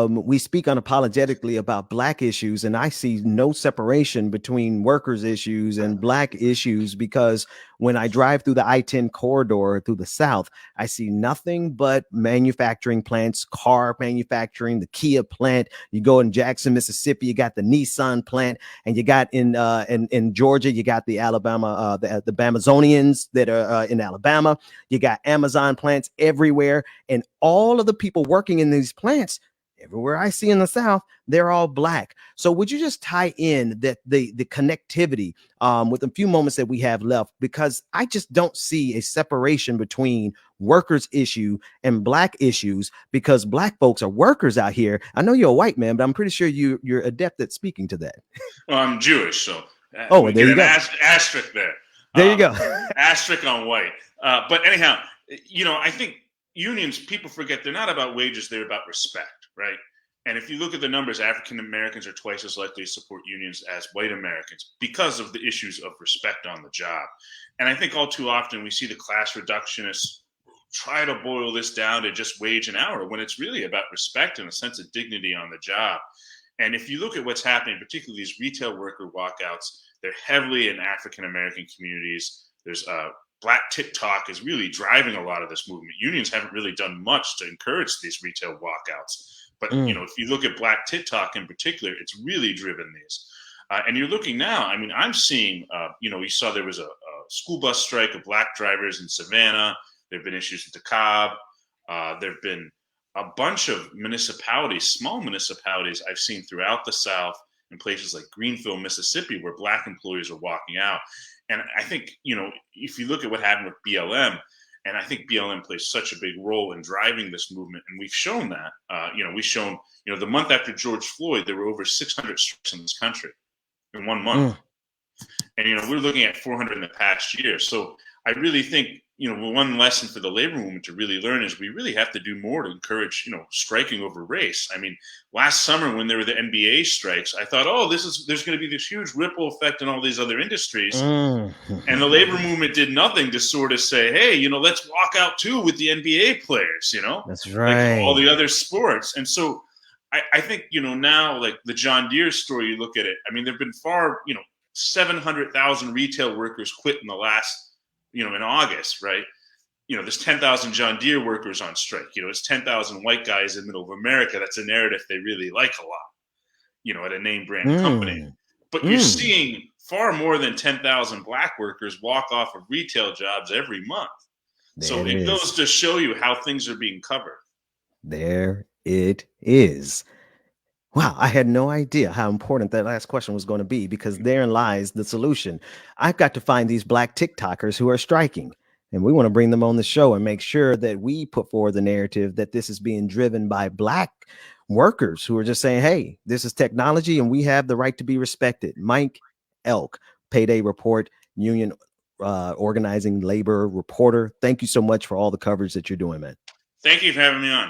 we speak unapologetically about Black issues, and I see no separation between workers' issues and Black issues, because when I drive through the I-10 corridor through the South, I see nothing but manufacturing plants, car manufacturing, the Kia plant. You go in Jackson, Mississippi, you got the Nissan plant, and you got in Georgia, you got the Alabama, the Amazonians that are in Alabama. You got Amazon plants everywhere, and all of the people working in these plants, everywhere I see in the South, they're all Black. So would you just tie in that the connectivity with a few moments that we have left, because I just don't see a separation between workers issue and Black issues, because Black folks are workers out here. I know you're a white man, but I'm pretty sure you're adept at speaking to that. Well, I'm Jewish, so oh, well, there you go. Asterisk there. There you go. Asterisk on white. But anyhow, I think unions, people forget they're not about wages, they're about respect, right? And if you look at the numbers, African Americans are twice as likely to support unions as white Americans because of the issues of respect on the job. And I think all too often we see the class reductionists try to boil this down to just wage and hour, when it's really about respect and a sense of dignity on the job. And if you look at what's happening, particularly these retail worker walkouts, they're heavily in African American communities. There's Black TikTok is really driving a lot of this movement. Unions haven't really done much to encourage these retail walkouts. But, if you look at Black TikTok in particular, it's really driven these. And you're looking now, I mean, I'm seeing, we saw there was a school bus strike of Black drivers in Savannah. There have been issues with DeKalb. There have been a bunch of municipalities, small municipalities I've seen throughout the South, in places like Greenville, Mississippi, where Black employees are walking out. And I think, if you look at what happened with BLM, and I think BLM plays such a big role in driving this movement. And we've shown that, we've shown, the month after George Floyd, there were over 600 strikes in this country in 1 month. And, we're looking at 400 in the past year. So I really think, one lesson for the labor movement to really learn is we really have to do more to encourage, striking over race. I mean, last summer when there were the NBA strikes, I thought, there's going to be this huge ripple effect in all these other industries. And the labor movement did nothing to sort of say, hey, let's walk out too with the NBA players, That's right. Like all the other sports. And so I think, now like the John Deere story, you look at it, I mean, there've been 700,000 retail workers quit in the last, in August, right? There's 10,000 John Deere workers on strike. It's 10,000 white guys in middle of America. That's a narrative they really like a lot, at a name brand company. But you're seeing far more than 10,000 Black workers walk off of retail jobs every month. So it goes to show you how things are being covered. There it is. Wow, I had no idea how important that last question was going to be, because therein lies the solution. I've got to find these Black TikTokers who are striking, and we want to bring them on the show and make sure that we put forward the narrative that this is being driven by Black workers who are just saying, hey, this is technology and we have the right to be respected. Mike Elk, Payday Report, Union Organizing Labor reporter. Thank you so much for all the coverage that you're doing, man. Thank you for having me on.